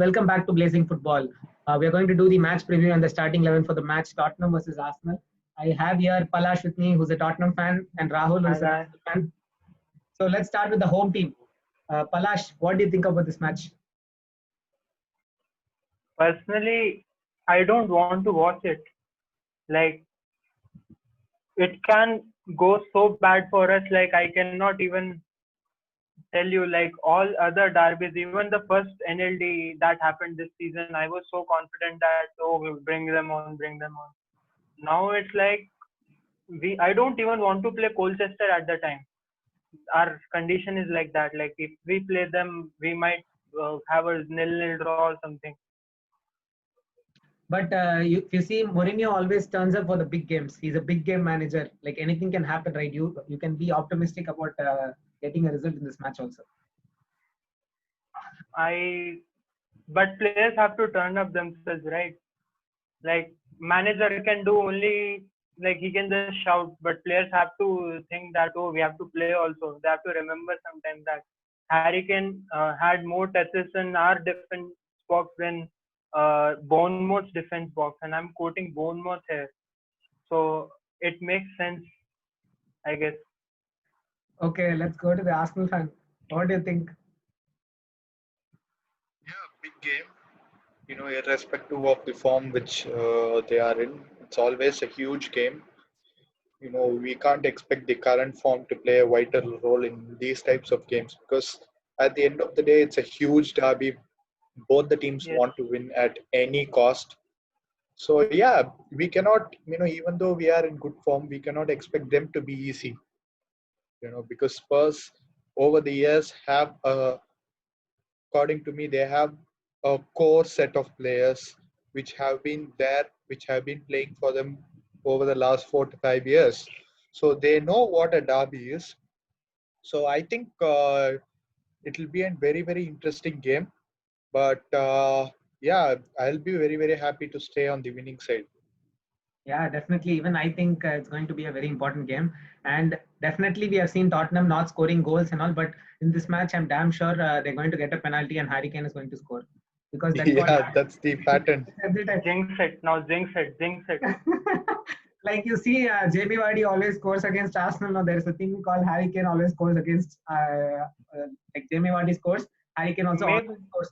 welcome back to Blazing Football. We are going to do the match preview and the starting 11 for the match Tottenham versus Arsenal. I have here Palash with me, who's a Tottenham fan, and Rahul, Hi who's an guys. Arsenal fan. So let's start with the home team. Palash, what do you think about this match? Personally, I don't want to watch it. Like, it can go so bad for us. Like, I cannot even tell you, like, all other derbies, even the first NLD that happened this season, I was so confident that, oh, we'll bring them on, bring them on. Now it's like, I don't even want to play Colchester at the time. Our condition is like that. Like, if we play them, we might have a nil-nil draw or something. But you see, Mourinho always turns up for the big games. He's a big game manager. Like anything can happen, right? You can be optimistic about getting a result in this match also. But players have to turn up themselves, right? Like, manager can do only, like, he can just shout, but players have to think that, oh, we have to play also. They have to remember sometimes that Harry Kane had more touches in our defense box than Bournemouth's defense box, and I'm quoting Bournemouth here, so it makes sense, I guess. Okay, let's go to the Arsenal fan. What do you think? Yeah, big game. Irrespective of the form which they are in, it's always a huge game. We can't expect the current form to play a vital role in these types of games because at the end of the day, it's a huge derby. Both the teams Yes, want to win at any cost. So yeah, we cannot, even though we are in good form, we cannot expect them to be easy. Because Spurs over the years have according to me, they have a core set of players which have been there, which have been playing for them over the last 4 to 5 years. So they know what a derby is. So I think it will be a very, very interesting game. But yeah, I'll be very, very happy to stay on the winning side. Yeah, definitely. Even I think it's going to be a very important game. And definitely, we have seen Tottenham not scoring goals and all. But in this match, I'm damn sure they're going to get a penalty and Harry Kane is going to score because that's what Yeah, happens that's the pattern. every time. jinx it now, jinx it. Like you see, Jamie Vardy always scores against Arsenal. Now there is a thing called Harry Kane always scores against like Jamie Vardy scores. Harry Kane also always Maybe scores,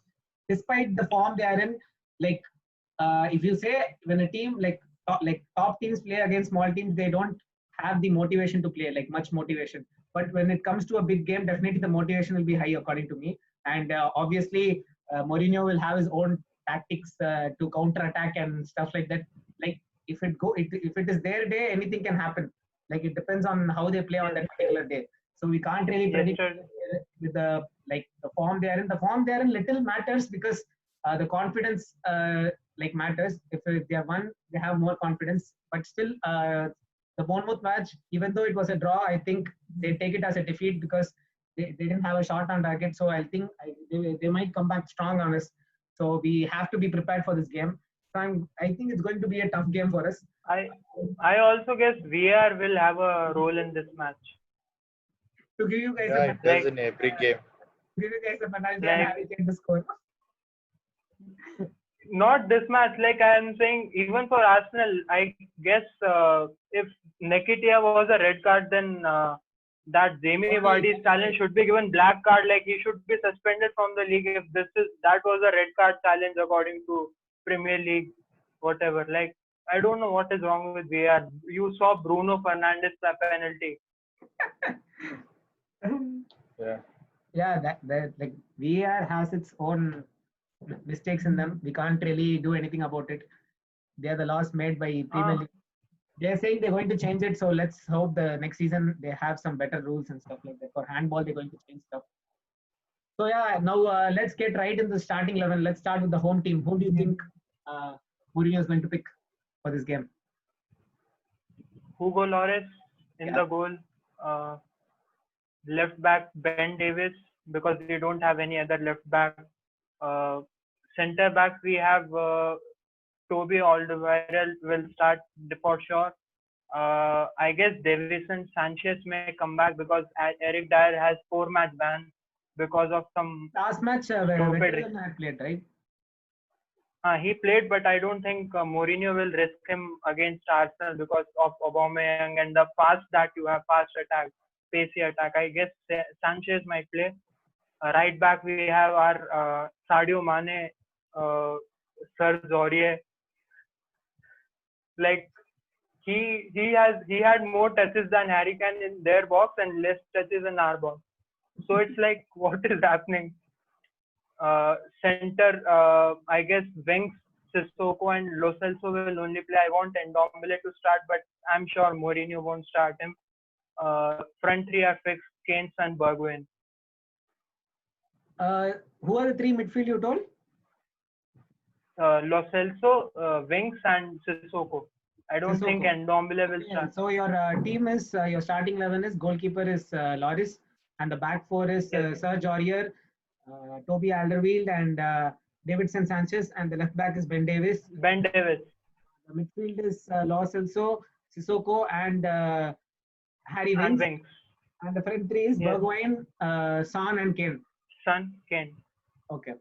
despite the form they are in. Like if you say when a team like top teams play against small teams, they don't have the motivation to play like much motivation. But when it comes to a big game, definitely the motivation will be high according to me. And obviously, Mourinho will have his own tactics to counter attack and stuff like that. Like if it is their day, anything can happen. Like it depends on how they play on yes, that particular day. So we can't really predict yesterday. with the like the form they are in. The form they are in little matters because the confidence like matters. If they have won, they have more confidence. But still, the Bournemouth match, even though it was a draw, I think they take it as a defeat because they didn't have a shot on target. So I think they might come back strong on us. So we have to be prepared for this game. So I think it's going to be a tough game for us. I I also guess VR will have a role in this match. To give you guys a Yeah, it penalty, does Like in every game. give you guys a penalty and like Harry Kane to score. not this match. Like, I am saying, even for Arsenal, I guess if Nketiah was a red card, then that Jamie Okay, Vardy's challenge should be given black card. Like, he should be suspended from the league if that was a red card challenge according to Premier League, whatever. Like, I don't know what is wrong with VAR. You saw Bruno Fernandes penalty. Yeah. Yeah, that like VAR has its own mistakes in them. We can't really do anything about it. They are the laws made by Premier Uh, League. They're saying they're going to change it, so let's hope the next season they have some better rules and stuff like that. For handball, they're going to change stuff. So yeah, now let's get right in the starting 11. Let's start with the home team. Who do you think Mourinho is going to pick for this game? Hugo Lloris in Yeah, the goal. Uh, Left back Ben Davis because we don't have any other left back. Uh, Center back we have Toby Alderweireld will start for sure. I guess Davison Sanchez may come back because Eric Dyer has 4-match ban because of some last match stupid. Vertonghen had played, right? He played, but I don't think Mourinho will risk him against Arsenal because of Aubameyang and the fast that you have, fast attack, pacey attack. I guess Sanchez might play. Right back we have our Sadio Mane, Serge Aurier. Like he had more touches than Harry Kane in their box and less touches in our box. So it's like what is happening? Center, I guess Winks, Sissoko, and Lo Celso will only play. I want Ndombele to start, but I'm sure Mourinho won't start him. Front three are fixed: Kane, and Bergwijn. Who are the three midfield you told? Lo Celso, Winks, and Sissoko. I don't think Sissoko. Ndombele will Yeah, start. so your team is your starting 11 is goalkeeper is Loris, and the back four is Yes. Serge Aurier, Toby Alderweireld, and Davidson Sanchez, and the left back is Ben Davis. Ben Davis. The midfield is Lo Celso, Sissoko, and Harry And Winks. Winks. And the front three is Yes. Bergwijn, Son, and Kane. Son, Kane. Okay,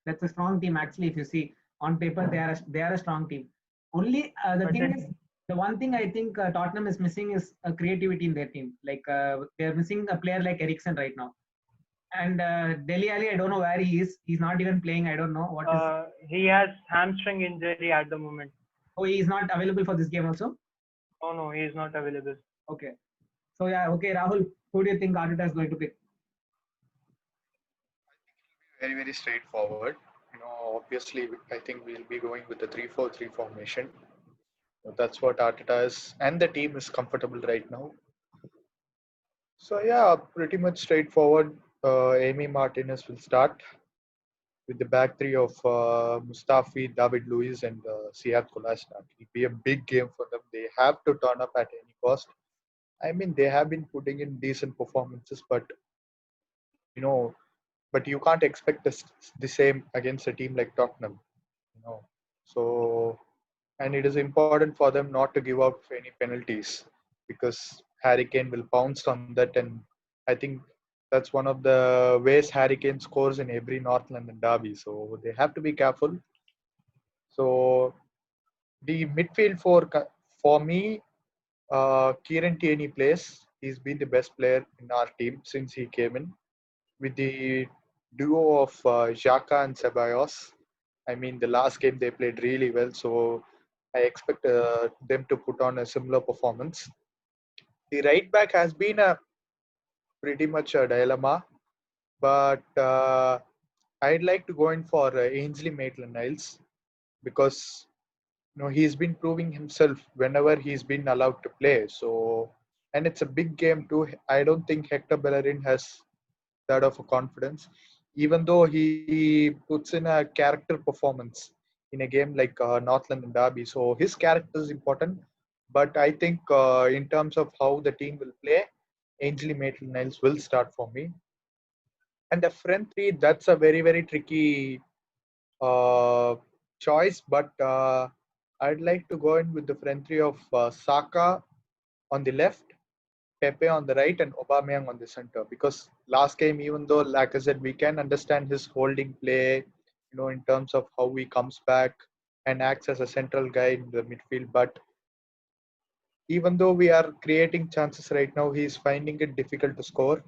that's a strong team actually. If you see on paper, they are a strong team. Only the But thing then- is, the one thing I think Tottenham is missing is creativity in their team. Like they're missing a player like Eriksen right now. And Dele Alli, I don't know where he is. He's not even playing. I don't know what is. He has hamstring injury at the moment. Oh, he is not available for this game also. Oh no, he is not available. Okay. So yeah, okay, Rahul. Who do you think Arteta is going to pick? Very, very straightforward. Obviously, I think we'll be going with the 3-4-3 formation. That's what Arteta is, and the team is comfortable right now. So yeah, pretty much straightforward. Amy Martinez will start with the back three of Mustafi, David Luiz, and Sead Kolasinac. It'll be a big game for them. They have to turn up at any cost. I mean, they have been putting in decent performances, but you know, but you can't expect the same against a team like Tottenham. So and it is important for them not to give out any penalties because Harry Kane will pounce on that, and I think that's one of the ways Harry Kane scores in every North London derby. So they have to be careful. So the midfield for me, Kieran Tierney plays. He's been the best player in our team since he came in. With the duo of Xhaka and Ceballos, I mean, the last game they played really well. So I expect them to put on a similar performance. The right back has been a pretty much a dilemma, but I'd like to go in for Ainsley Maitland-Niles because he's been proving himself whenever he's been allowed to play. So, and it's a big game too. I don't think Hector Bellerin has that of a confidence, even though he puts in a character performance in a game like North London Derby. So his character is important, but I think in terms of how the team will play, Ainsley Maitland-Niles will start for me. And the front three, that's a very, very tricky choice, but I'd like to go in with the front three of Saka on the left, Pepe on the right, and Aubameyang on the center. Because last game, even though, like I said, we can understand his holding play, in terms of how he comes back and acts as a central guy in the midfield. But even though we are creating chances right now, he's finding it difficult to score.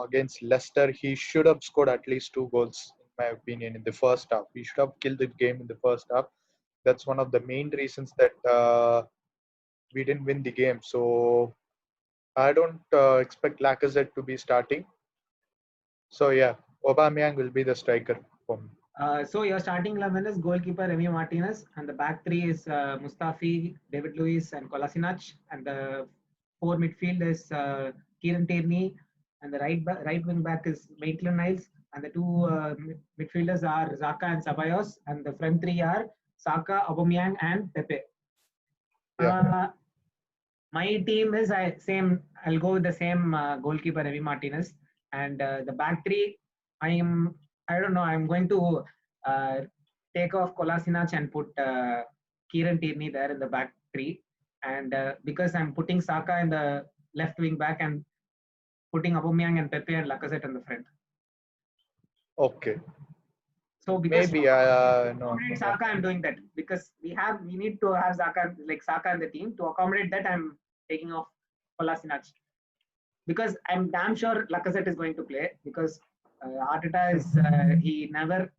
Against Leicester, he should have scored at least 2 goals, in my opinion, in the first half. He should have killed the game in the first half. That's one of the main reasons that we didn't win the game. So I don't expect Lacazette to be starting. So yeah, Aubameyang will be the striker for me. So your starting 11 is goalkeeper Emi Martinez, and the back three is Mustafi, David Luiz, and Kolasinac, and the four midfield is Kieran Tierney, and the right wing back is Maitland-Niles, and the two midfielders are Xhaka and Ceballos, and the front three are Saka, Aubameyang, and Pepe. Yeah. My team is same. I'll go with the same goalkeeper Emi Martinez, and the back three. I don't know. I'm going to take off Kolasinac and put Kieran Tierney there in the back three, and because I'm putting Saka in the left wing back and putting Aubameyang and Pepe and Lacazette in the front. Okay. So because Maybe no. accommodate Saka, I'm doing that because we need to have Saka in the team. To accommodate that, I'm taking off Kolasinac because I'm damn sure Lacazette is going to play because Arteta is he never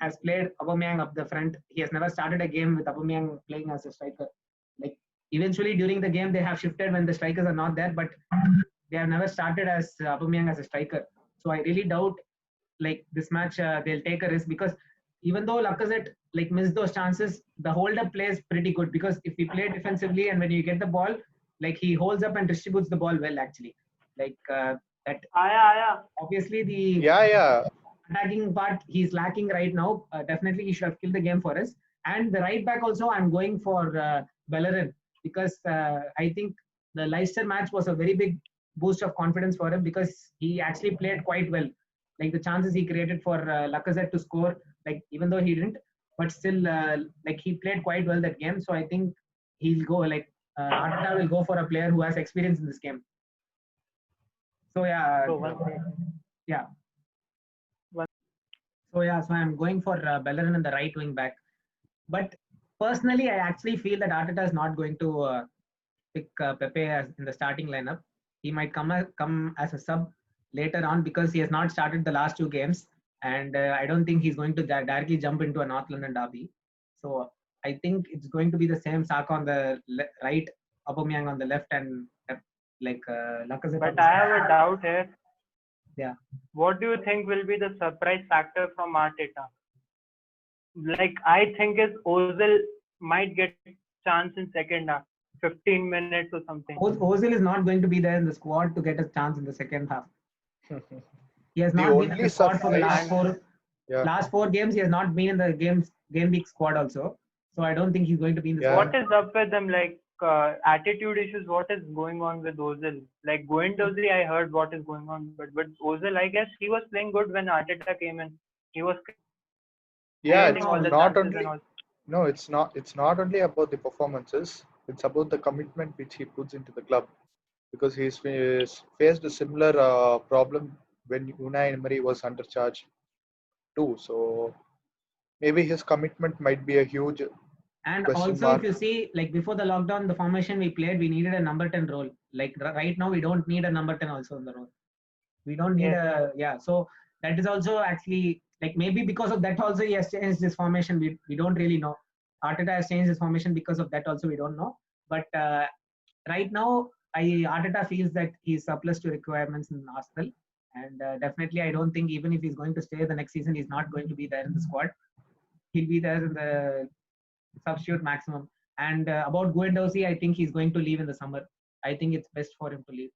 has played Aubameyang up the front. He has never started a game with Aubameyang playing as a striker. Like eventually during the game they have shifted when the strikers are not there, but they have never started as Aubameyang as a striker. So I really doubt this match they'll take a risk because even though Lacazette missed those chances, the hold-up plays pretty good because if we play defensively and when you get the ball, he holds up and distributes the ball well actually. That obviously the attacking part he's lacking right now. Definitely he should have killed the game for us. And the right back also I'm going for Bellerin because I think the Leicester match was a very big boost of confidence for him because he actually played quite well. The chances he created for Lacazette to score, even though he didn't, but still he played quite well that game. So I think he'll go Arteta will go for a player who has experience in this game. So yeah. So I'm going for Bellerin in the right wing back. But personally, I actually feel that Arteta is not going to pick Pepe as in the starting lineup. He might come as a sub later on because he has not started the last two games, and I don't think he's going to directly jump into a North London derby. So I think it's going to be the same Saka on the right, Aubameyang on the left, and Lacazette. But I have a doubt here. Yeah. What do you think will be the surprise factor from Arteta? I think is Ozil might get chance in second half, 15 minutes or something. Ozil is not going to be there in the squad to get a chance in the second half. He has not been in the squad for the last four games. He has not been in the game week squad also. So I don't think he's going to be in the squad. What is up with them? Attitude issues. What is going on with Ozil? Guendouzi, I heard what is going on, but Ozil, I guess he was playing good when Arteta came in. He was. Yeah, it's not only. No, it's not. It's not only about the performances. It's about the commitment which he puts into the club, because he's faced a similar problem when Unai Emery was under charge too. So maybe his commitment might be a huge. And also, if you see, before the lockdown, the formation we played, we needed a number 10 role. Right now, we don't need a number 10 also in the role. We don't need So that is also actually, maybe because of that also, he has changed his formation. We don't really know. Arteta has changed his formation because of that also, we don't know. But right now, Arteta feels that he's surplus to requirements in Arsenal. And definitely, I don't think even if he's going to stay the next season, he's not going to be there in the squad. He'll be there in the substitute maximum. And about Guendouzi, I think he's going to leave in the summer. I think it's best for him to leave.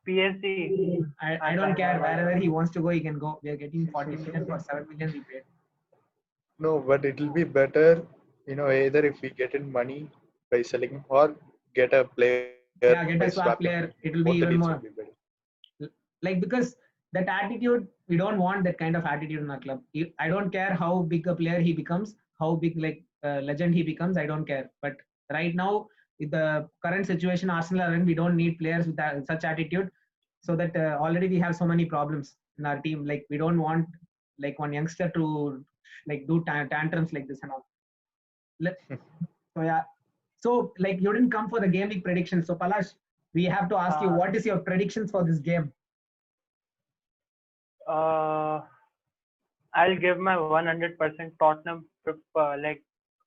PSG. I don't care. Wherever he wants to go, he can go. We are getting 40 million for 7 million we paid. No, but it will be better, either if we get in money by selling him or get a player. Yeah, get a swap player. It will be even more. Because that attitude, we don't want that kind of attitude in our club. I don't care how big a player he becomes, how big legend he becomes. I don't care. But right now, with the current situation Arsenal are in, we don't need players with such attitude. So that already we have so many problems in our team. We don't want one youngster to do tantrums like this and all. So yeah. So you didn't come for the game week predictions. So Palash, we have to ask you, what is your predictions for this game? I'll give my 100% Tottenham,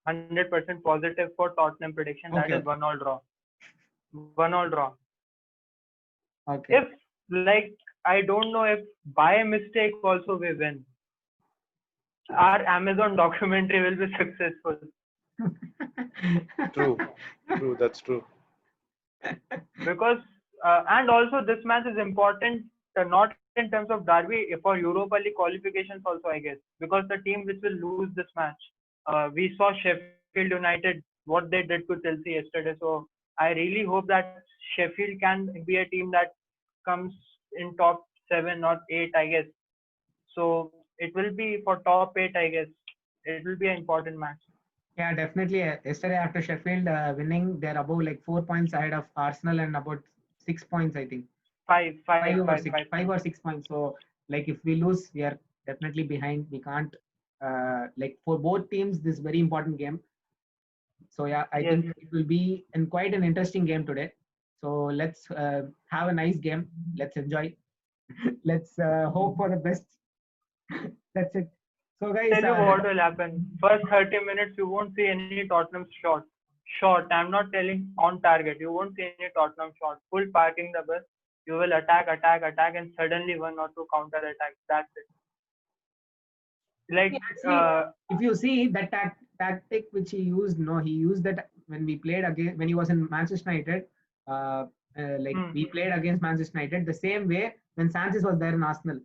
100% positive for Tottenham prediction. Okay. That is 1-1 draw. 1-1 draw. Okay. If I don't know if by mistake also we win, our Amazon documentary will be successful. True, that's true. Because and also this match is important, not in terms of derby, for Europa League qualifications also, I guess, because the team which will lose this match, we saw Sheffield United what they did to Chelsea yesterday. So I really hope that Sheffield can be a team that comes in top 7 or 8, I guess. So it will be for top 8, I guess. It will be an important match. Yeah, definitely. Yesterday after Sheffield winning, they're above 4 points ahead of Arsenal and about 6 points, I think. 5 or 6 points. So if we lose, we are definitely behind. We can't like for both teams this is very important game. So yeah, I Yes. think it will be quite an interesting game today. So let's have a nice game. Let's enjoy. Let's hope for the best. That's it. So guys, Tell you what will happen. First 30 minutes, you won't see any Tottenham shot. Shot. I'm not telling on target. You won't see any Tottenham shot. Full parking the bus. You will attack, attack, attack, and suddenly one or two counter attacks. That's it. Like, actually, if you see that tactic which he used, no, he used that when we played again when he was in Manchester United. Like we played against Manchester United the same way when Sanchez was there in Arsenal,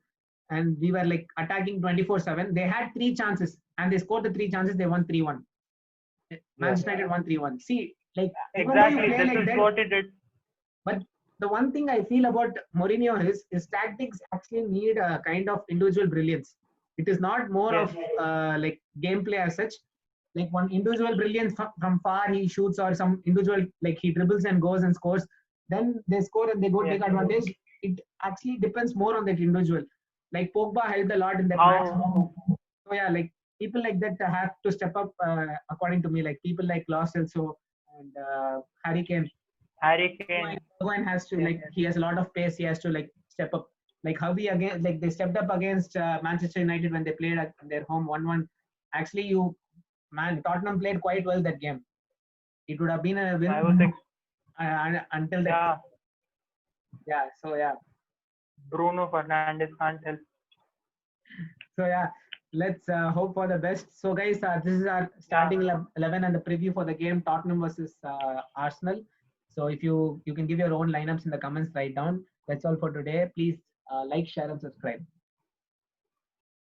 and we were like attacking 24/7. They had three chances and they scored the three chances. They won 3-1. Manchester United won 3-1. See, like even though you exactly. play This like is that, what he did. but the one thing I feel about Mourinho is his tactics actually need a kind of individual brilliance. It is not more Yes. of like gameplay as such. Like one individual brilliance from far he shoots, or some individual like he dribbles and goes and scores. Then they score and they go Yes. take advantage. It actually depends more on that individual. Like Pogba helped a lot in that match. How? So yeah, like people like that have to step up. According to me, like people like Klaus also and Harry Kane. Harry Kane. Bowen has to Yes. like he has a lot of pace. He has to like step up. Like how we again like they stepped up against Manchester United when they played at their home 1-1. Actually, Tottenham played quite well that game. It would have been a win I was until that. yeah. Yeah. So yeah. Bruno Fernandes can't help. So yeah. Let's hope for the best. So guys, this is our starting 11 and the preview for the game Tottenham versus Arsenal. So if you can give your own lineups in the comments, write down. That's all for today. Please like, share, and subscribe.